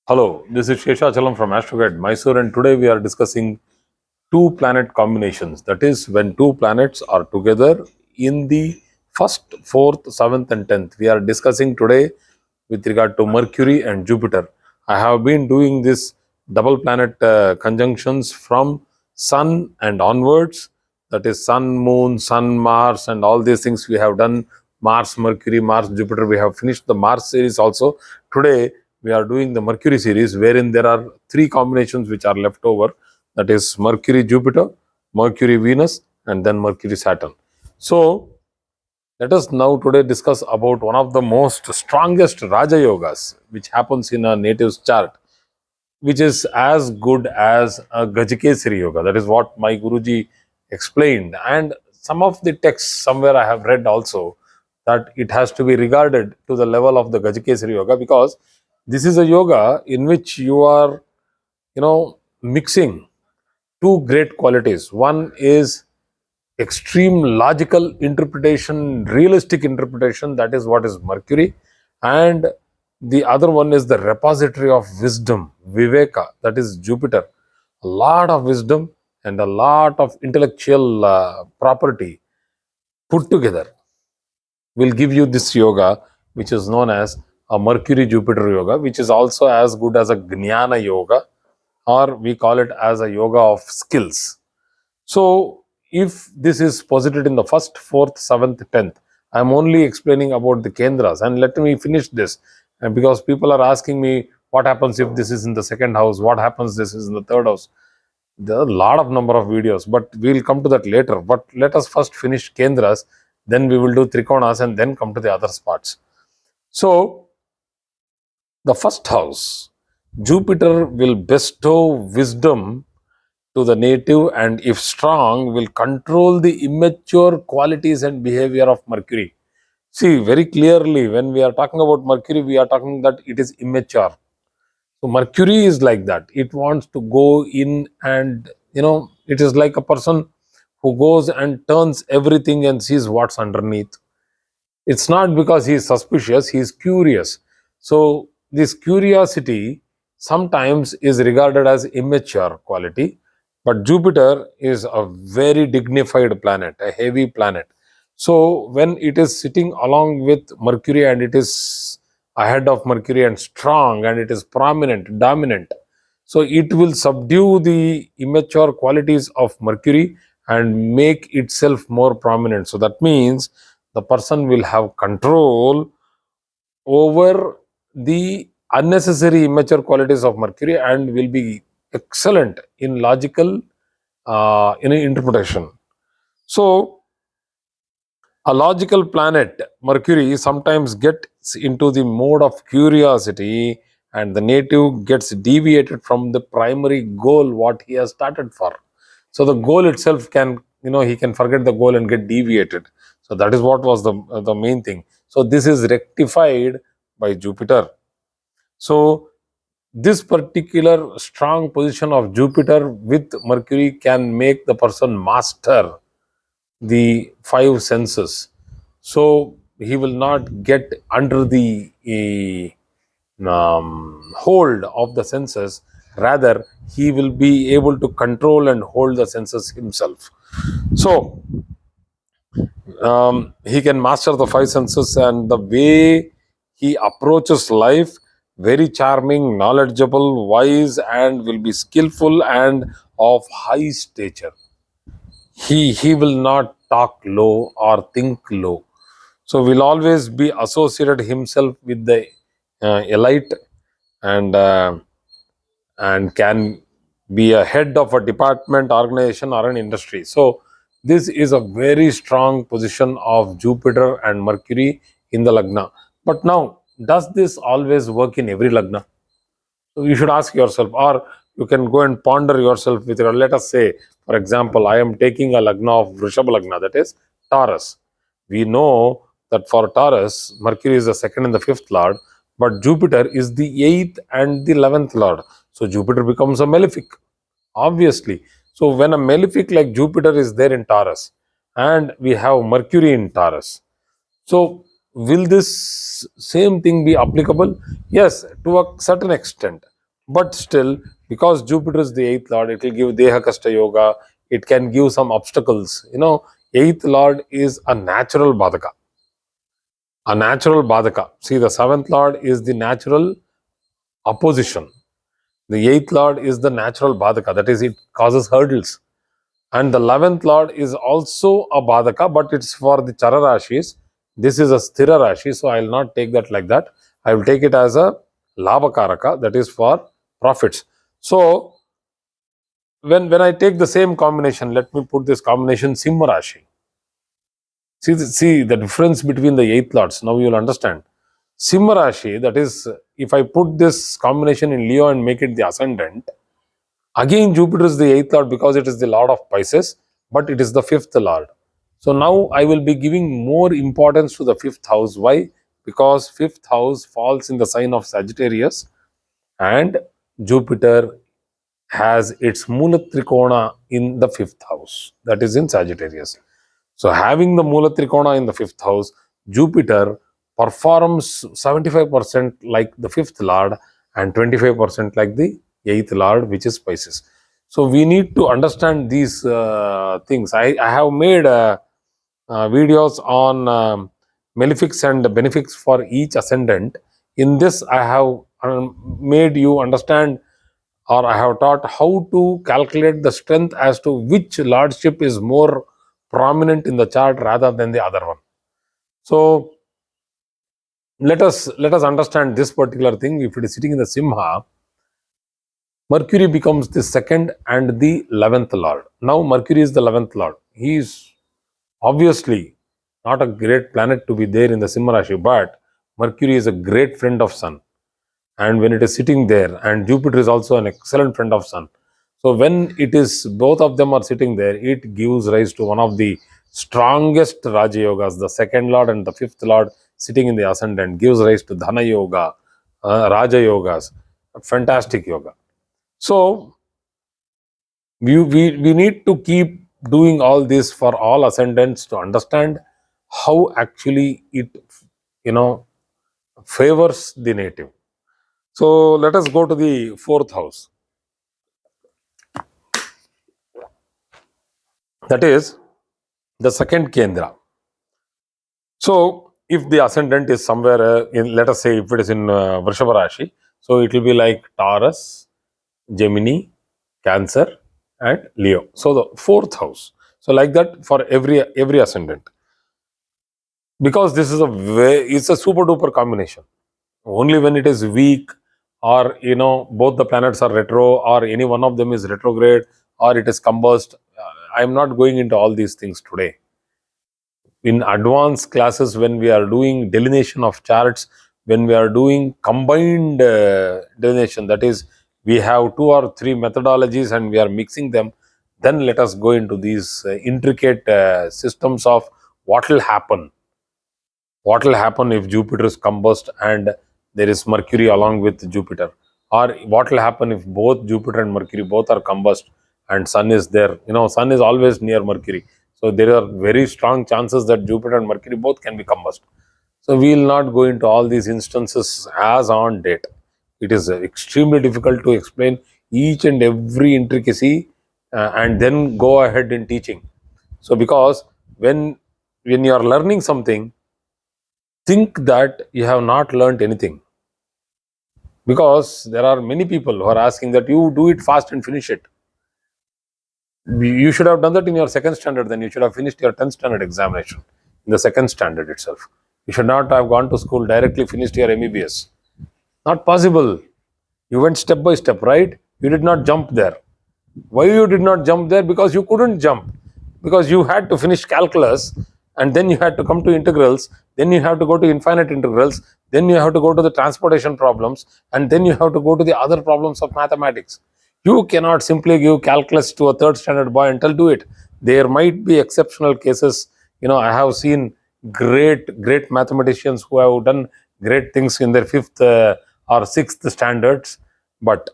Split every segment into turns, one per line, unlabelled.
Hello, this is Sheshachalam from AstroGuide Mysore, and today we are discussing two planet combinations. That is, when two planets are together in the first, fourth, seventh, and tenth. We are discussing today with regard to Mercury and Jupiter. I have been doing this double planet conjunctions from Sun and onwards. That is, Sun, Moon, Sun, Mars, and all these things we have done. Mars, Mercury, Mars, Jupiter. We have finished the Mars series also. Today we are doing the Mercury series, wherein there are three combinations which are left over. That is Mercury Jupiter, Mercury Venus, and then Mercury Saturn. So let us now today discuss about one of the most strongest Raja Yogas which happens in a native's chart, which is as good as a Gajakesari Yoga. That is what my Guruji explained. And some of the texts somewhere I have read also that it has to be regarded to the level of the Gajakesari Yoga, because this is a yoga in which you are, mixing two great qualities. One is extreme logical interpretation, realistic interpretation, that is what is Mercury, and the other one is the repository of wisdom, Viveka, that is Jupiter. A lot of wisdom and a lot of intellectual property put together will give you this yoga, which is known as a Mercury Jupiter yoga, which is also as good as a Jnana yoga, or we call it as a yoga of skills. So, if this is posited in the first, fourth, seventh, tenth, I am only explaining about the Kendras, and let me finish this. And because people are asking me, what happens if this is in the second house? What happens this is in the third house? There are a lot of number of videos, but we will come to that later. But let us first finish Kendras, then we will do Trikonas, and then come to the other spots. So, the first house, Jupiter will bestow wisdom to the native, and if strong, will control the immature qualities and behavior of Mercury. See, very clearly, when we are talking about Mercury, we are talking that it is immature. So Mercury is like that. It wants to go in, and it is like a person who goes and turns everything and sees what's underneath. It's not because he is suspicious, he is curious. So this curiosity sometimes is regarded as immature quality, but Jupiter is a very dignified planet, a heavy planet. So when it is sitting along with Mercury, and it is ahead of Mercury and strong, and it is prominent, dominant, so it will subdue the immature qualities of Mercury and make itself more prominent. So that means the person will have control over the unnecessary immature qualities of Mercury, and will be excellent in logical interpretation. So a logical planet, Mercury, sometimes gets into the mode of curiosity, and the native gets deviated from the primary goal what he has started for. So the goal itself can, he can forget the goal and get deviated. So that is what was the main thing. So this is rectified by Jupiter. So this particular strong position of Jupiter with Mercury can make the person master the five senses. So he will not get under the hold of the senses. Rather, he will be able to control and hold the senses himself. So he can master the five senses, and the way he approaches life, very charming, knowledgeable, wise, and will be skillful and of high stature. He will not talk low or think low. So will always be associated himself with the elite, and can be a head of a department, organization, or an industry. So this is a very strong position of Jupiter and Mercury in the Lagna. But now, does this always work in every Lagna? So you should ask yourself, or you can go and ponder yourself with your, let us say, for example, I am taking a Lagna of Vrishabha Lagna, that is Taurus. We know that for Taurus, Mercury is the second and the fifth lord, but Jupiter is the eighth and the 11th lord. So Jupiter becomes a malefic, obviously. So when a malefic like Jupiter is there in Taurus, and we have Mercury in Taurus, so will this same thing be applicable? Yes, to a certain extent. But still, because Jupiter is the eighth lord, it will give Deha Kasta Yoga. It can give some obstacles. Eighth lord is a natural Badaka. A natural Badaka. See, the seventh lord is the natural opposition. The eighth lord is the natural Badaka. That is, it causes hurdles. And the 11th lord is also a Badaka, but it's for the Chara Rashis. This is a Sthira Rashi, so I will not take that like that. I will take it as a Labhakaraka, that is for profits. So, when I take the same combination, let me put this combination Simha Rashi. See the difference between the 8 lords. Now you will understand. Simha Rashi, that is, if I put this combination in Leo and make it the ascendant, again Jupiter is the 8th lord because it is the lord of Pisces, but it is the 5th lord. So now I will be giving more importance to the 5th house. Why? Because 5th house falls in the sign of Sagittarius, and Jupiter has its Mula Trikona in the 5th house, that is in Sagittarius. So, having the Mula Trikona in the 5th house, Jupiter performs 75% like the 5th lord and 25% like the 8th lord, which is Pisces. So, we need to understand these things. I have made videos on malefics and benefics for each ascendant. In this, I have made you understand, or I have taught how to calculate the strength as to which lordship is more prominent in the chart rather than the other one. So let us understand this particular thing. If it is sitting in the Simha, Mercury becomes the second and the 11th lord. Now Mercury is the 11th lord. He is obviously not a great planet to be there in the Simha Rashi, but Mercury is a great friend of Sun. And when it is sitting there, and Jupiter is also an excellent friend of Sun. So when it is, both of them are sitting there, it gives rise to one of the strongest Raja Yogas. The second lord and the 5th lord sitting in the ascendant gives rise to Dhana Yoga, Raja Yogas, fantastic yoga. So we need to keep doing all this for all ascendants to understand how actually it favors the native. So let us go to the 4th house. That is the second Kendra. So if the ascendant is somewhere in, let us say, if it is in Vrishabha Rashi, so it will be like Taurus, Gemini, Cancer, and Leo. So the 4th house. So like that for every ascendant, because this is it's a super duper combination. Only when it is weak, or both the planets are retro, or any one of them is retrograde, or it is combust. I am not going into all these things today. In advanced classes, when we are doing delineation of charts, when we are doing combined delineation, that is, we have 2 or 3 methodologies and we are mixing them, then let us go into these intricate systems of what will happen. What will happen if Jupiter is combust and there is Mercury along with Jupiter? Or what will happen if both Jupiter and Mercury both are combust and Sun is there? Sun is always near Mercury. So there are very strong chances that Jupiter and Mercury both can be combust. So we will not go into all these instances as on date. It is extremely difficult to explain each and every intricacy and then go ahead in teaching. So because when you are learning something, think that you have not learnt anything, because there are many people who are asking that you do it fast and finish it. You should have done that in your second standard, then you should have finished your 10th standard examination in the second standard itself. You should not have gone to school, directly finished your MBBS. Not possible. You went step by step, right? You did not jump there. Why you did not jump there? Because you couldn't jump. Because you had to finish calculus, and then you had to come to integrals, then you have to go to infinite integrals, then you have to go to the transportation problems, and then you have to go to the other problems of mathematics. You cannot simply give calculus to a third standard boy and tell do it. There might be exceptional cases. I have seen great mathematicians who have done great things in their 5th or 6th standards, but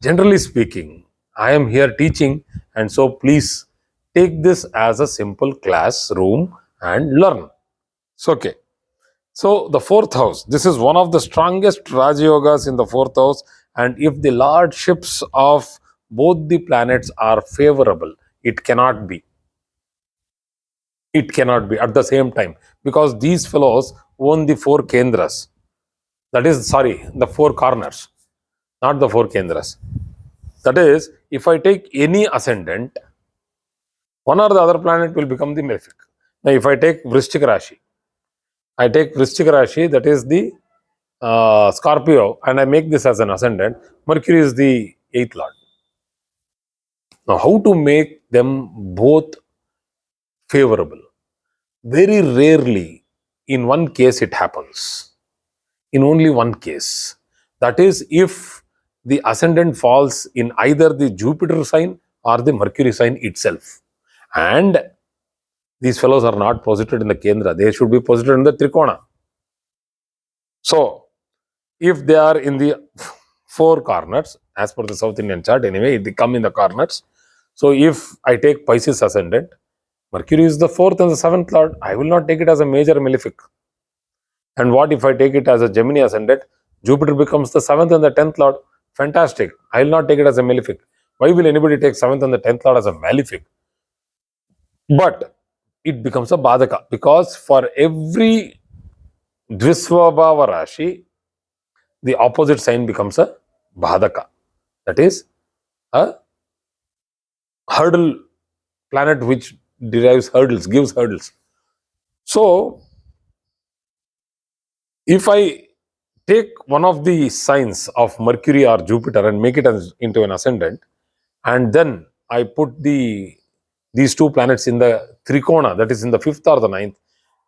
generally speaking, I am here teaching, and so please take this as a simple classroom and learn. So, okay. So, the 4th house, this is one of the strongest Raja Yogas in the 4th house, And if the lordships of both the planets are favorable, it cannot be. It cannot be at the same time, because these fellows own the four kendras. That is, sorry, the four corners, not the four kendras. That is, if I take any ascendant, one or the other planet will become the malefic. Now, if I take Vrishchika Rashi, that is the Scorpio, and I make this as an ascendant. Mercury is the eighth lord. Now, how to make them both favorable? Very rarely, in one case, it happens. In only one case. That is, if the ascendant falls in either the Jupiter sign or the Mercury sign itself. And these fellows are not posited in the Kendra, they should be posited in the Trikona. So, if they are in the four corners, as per the South Indian chart, anyway, they come in the corners. So, if I take Pisces ascendant, Mercury is the fourth and the seventh lord, I will not take it as a major malefic. And what if I take it as a Gemini ascendant? Jupiter becomes the seventh and the tenth lord. Fantastic. I will not take it as a malefic. Why will anybody take seventh and the tenth lord as a malefic? But it becomes a badaka, because for every Dvisvabhava Rashi, the opposite sign becomes a badaka. That is a hurdle planet which derives hurdles, gives hurdles. So, if I take one of the signs of Mercury or Jupiter and make it into an ascendant, and then I put these two planets in the Triricona, that is in the fifth or the ninth,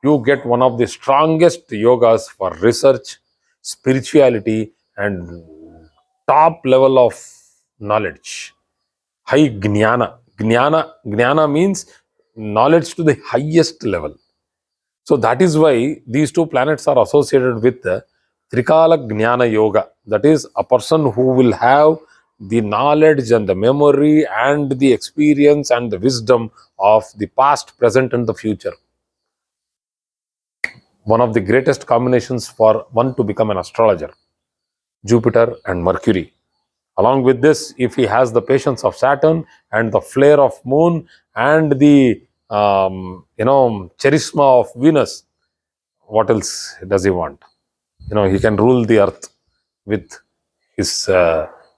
you get one of the strongest yogas for research, spirituality, and top level of knowledge. High jnana. Jnana means knowledge to the highest level. So that is why these two planets are associated with the Trikala Jnana Yoga. That is, a person who will have the knowledge and the memory and the experience and the wisdom of the past, present, and the future. One of the greatest combinations for one to become an astrologer, Jupiter and Mercury. Along with this, if he has the patience of Saturn and the flair of Moon and the charisma of Venus, what else does he want? He can rule the earth with his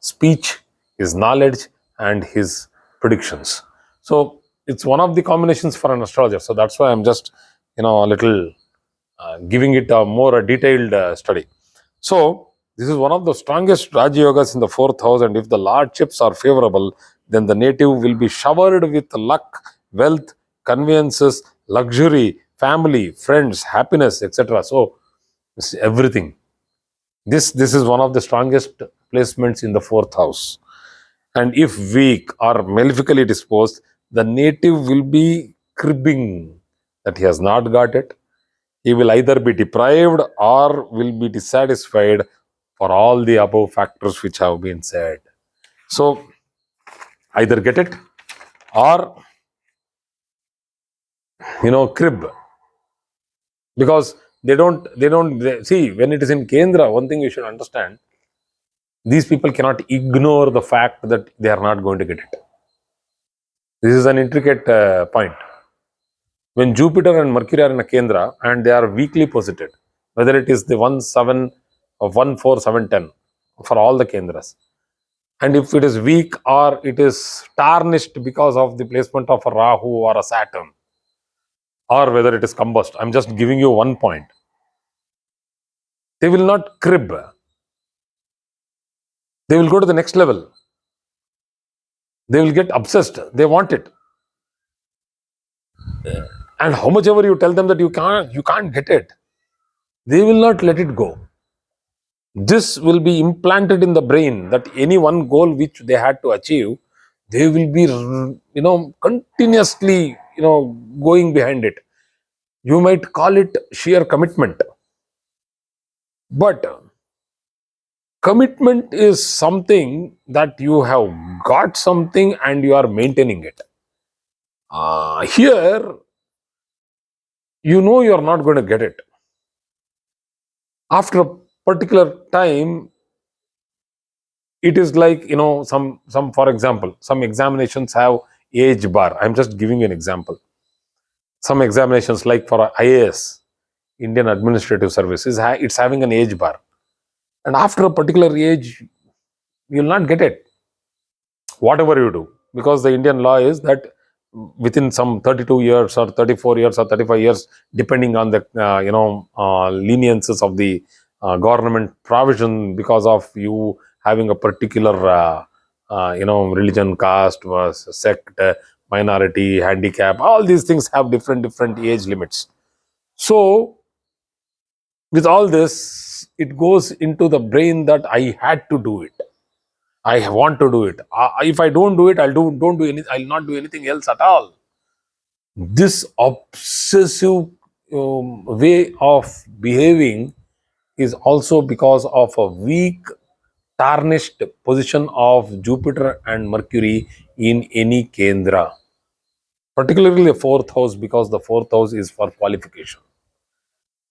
speech, his knowledge, and his predictions. So it's one of the combinations for an astrologer. So that's why I'm just a little giving it a more detailed study. So this is one of the strongest Raja Yogas in the fourth house, and if the lordships are favorable, then the native will be showered with luck, wealth, conveyances, luxury, family, friends, happiness, etc. So this is everything. This is one of the strongest placements in the fourth house. And if weak or malefically disposed, the native will be cribbing that he has not got it. He will either be deprived or will be dissatisfied for all the above factors which have been said. So either get it or crib, because they see, when it is in Kendra, one thing you should understand, these people cannot ignore the fact that they are not going to get it. This is an intricate point. When Jupiter and Mercury are in a Kendra and they are weakly posited, whether it is the 1, 7, or 1, 4, 7, 10, for all the Kendras, and if it is weak or it is tarnished because of the placement of a Rahu or a Saturn, or whether it is combust, I'm just giving you one point. They will not crib. They will go to the next level. They will get obsessed. They want it. And how much ever you tell them that you can't get it, they will not let it go. This will be implanted in the brain that any one goal which they had to achieve, they will be continuously going behind it. You might call it sheer commitment, but commitment is something that you have got something and you are maintaining it. Here, you are not going to get it. After a particular time, It is like, some for example, some examinations have age bar. I'm just giving you an example. Some examinations, like for IAS, Indian Administrative Service, it's having an age bar, and after a particular age, you'll not get it, whatever you do, because the Indian law is that within some 32 years or 34 years or 35 years, depending on the leniences of the government provision, because of you having a particular religion, caste, sect, minority, handicap, all these things have different age limits. So with all this, it goes into the brain that I had to do it, I want to do it. If I don't do it, don't do any. I'll not do anything else at all. This obsessive way of behaving is also because of a weak, tarnished position of Jupiter and Mercury in any Kendra, particularly the fourth house, because the fourth house is for qualification.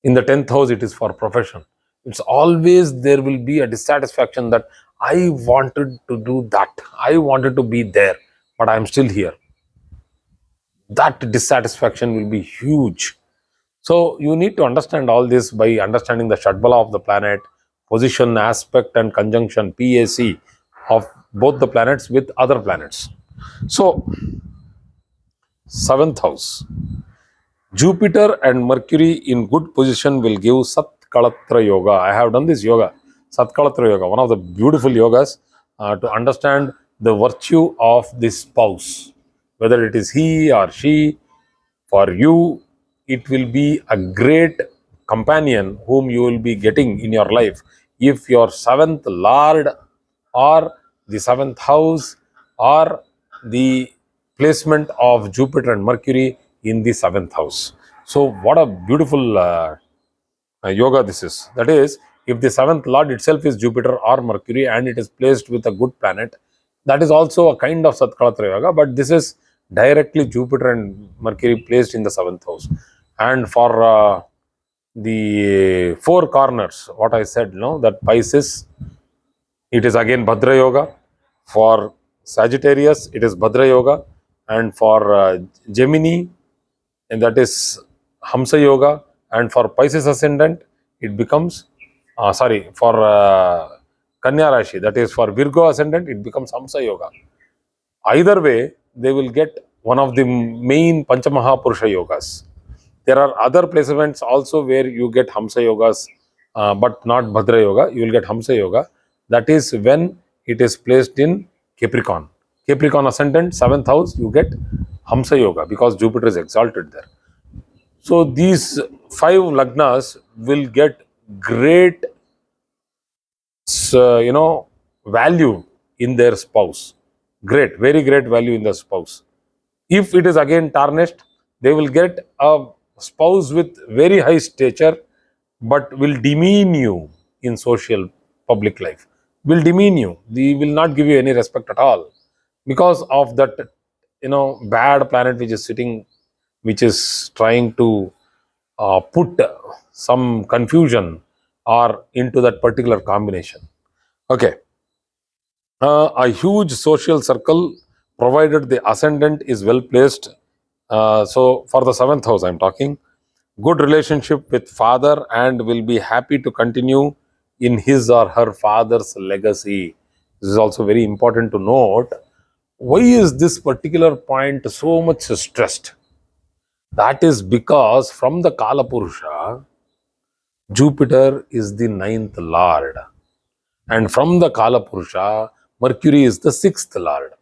In the 10th house, it is for profession. It's always there will be a dissatisfaction that I wanted to do that, I wanted to be there, but I'm still here. That dissatisfaction will be huge. So you need to understand all this by understanding the Shadbala of the planet, position, aspect, and conjunction, PAC, of both the planets with other planets. So, seventh house, Jupiter and Mercury in good position will give Sat Kalatra Yoga. I have done this yoga, Sat Kalatra Yoga, one of the beautiful yogas to understand the virtue of this spouse, whether it is he or she. For you, it will be a great companion whom you will be getting in your life if your seventh lord, or the seventh house, or the placement of Jupiter and Mercury in the seventh house. So, what a beautiful yoga this is. That is, if the seventh lord itself is Jupiter or Mercury and it is placed with a good planet, that is also a kind of Satkalatra yoga, but this is directly Jupiter and Mercury placed in the seventh house. And for the four corners, what I said, that Pisces, it is again Bhadra Yoga. For Sagittarius, it is Bhadra Yoga. And for Gemini, and that is Hamsa Yoga. And for Pisces Ascendant, it becomes, for Kanya Rashi, that is for Virgo Ascendant, it becomes Hamsa Yoga. Either way, they will get one of the main Panchamaha Purusha Yogas. There are other placements also where you get Hamsa Yogas, but not Bhadra Yoga. You will get Hamsa Yoga. That is when it is placed in Capricorn. Capricorn Ascendant, 7th house, you get Hamsa Yoga because Jupiter is exalted there. So these five lagnas will get great, value in their spouse. Great, very great value in the spouse. If it is again tarnished, they will get a spouse with very high stature, but will demean you in social public life. Will demean you. They will not give you any respect at all because of that, bad planet which is sitting, which is trying to put some confusion or into that particular combination. Okay. A huge social circle, provided the ascendant is well placed. So, for the seventh house, I'm talking good relationship with father and will be happy to continue in his or her father's legacy. This is also very important to note. Why is this particular point so much stressed? That is because from the Kala Purusha, Jupiter is the ninth lord, and from the Kala Purusha, Mercury is the sixth lord.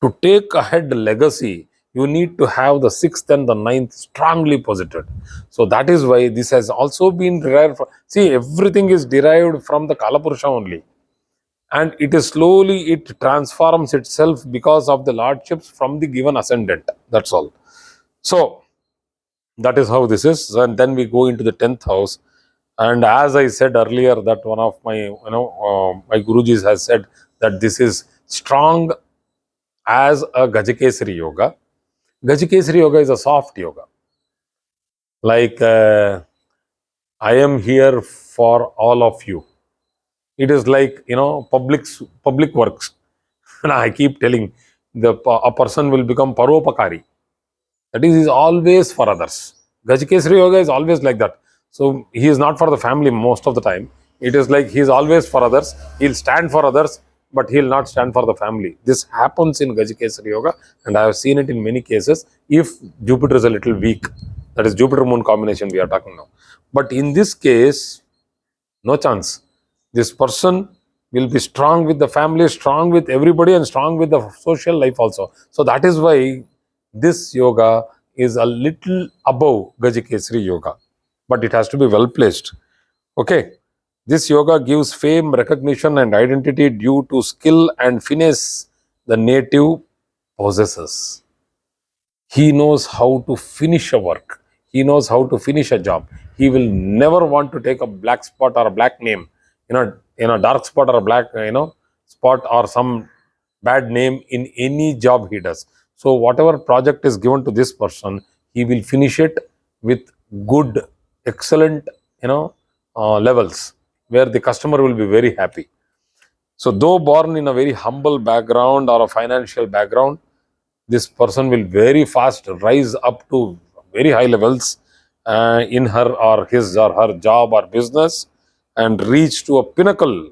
To take ahead legacy, you need to have the sixth and the ninth strongly posited. So that is why this has also been derived from, see, everything is derived from the Kalapurusha only. And it is slowly, it transforms itself because of the lordships from the given ascendant. That's all. So that is how this is. And then we go into the 10th house. And as I said earlier, that one of my, my Gurujis has said that this is strong as a Gajakesari yoga. Gajakesari yoga is a soft yoga. Like, I am here for all of you. It is like, public works. And I keep telling, a person will become paropakari. That is, he's always for others. Gajikesari Yoga is always like that. So he is not for the family most of the time. It is like he is always for others. He'll stand for others, but he'll not stand for the family. This happens in Gajikesari Yoga, and I have seen it in many cases if Jupiter is a little weak. That is Jupiter Moon combination we are talking now. But in this case, no chance. This person will be strong with the family, strong with everybody, and strong with the social life also. So that is why this yoga is a little above Gajikesari yoga, but it has to be well placed. Okay. This yoga gives fame, recognition, and identity due to skill and finesse the native possesses. He knows how to finish a work. He knows how to finish a job. He will never want to take a black spot or a black name, dark spot or a black, spot or some bad name in any job he does. So whatever project is given to this person, he will finish it with good, excellent, levels where the customer will be very happy. So though born in a very humble background or a financial background, this person will very fast rise up to very high levels in her or his or her job or business, and reach to a pinnacle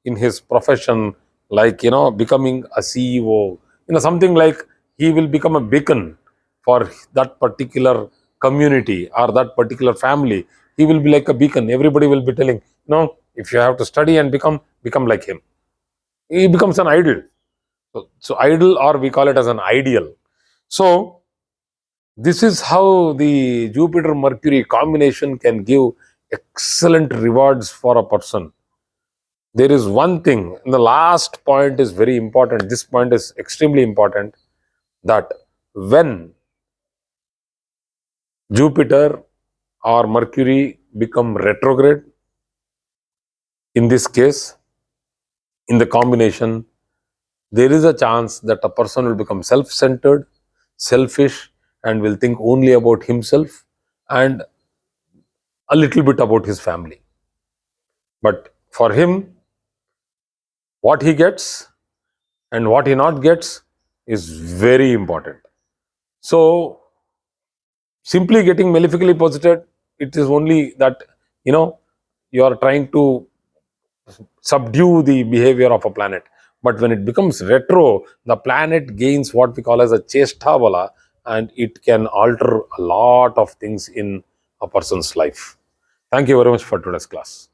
in his profession, like, becoming a CEO, something like he will become a beacon for that particular community or that particular family. He will be like a beacon. Everybody will be telling, if you have to study and become like him. He becomes an idol. So idol, or we call it as an ideal. So this is how the Jupiter Mercury combination can give excellent rewards for a person. There is one thing, and the last point is very important. This point is extremely important, that when Jupiter or Mercury become retrograde, in this case, in the combination, there is a chance that a person will become self-centered, selfish, and will think only about himself and a little bit about his family. But for him, what he gets and what he not gets is very important. So simply getting malefically posited, it is only that, you are trying to subdue the behavior of a planet. But when it becomes retro, the planet gains what we call as a chesta bala, and it can alter a lot of things in a person's life. Thank you very much for today's class.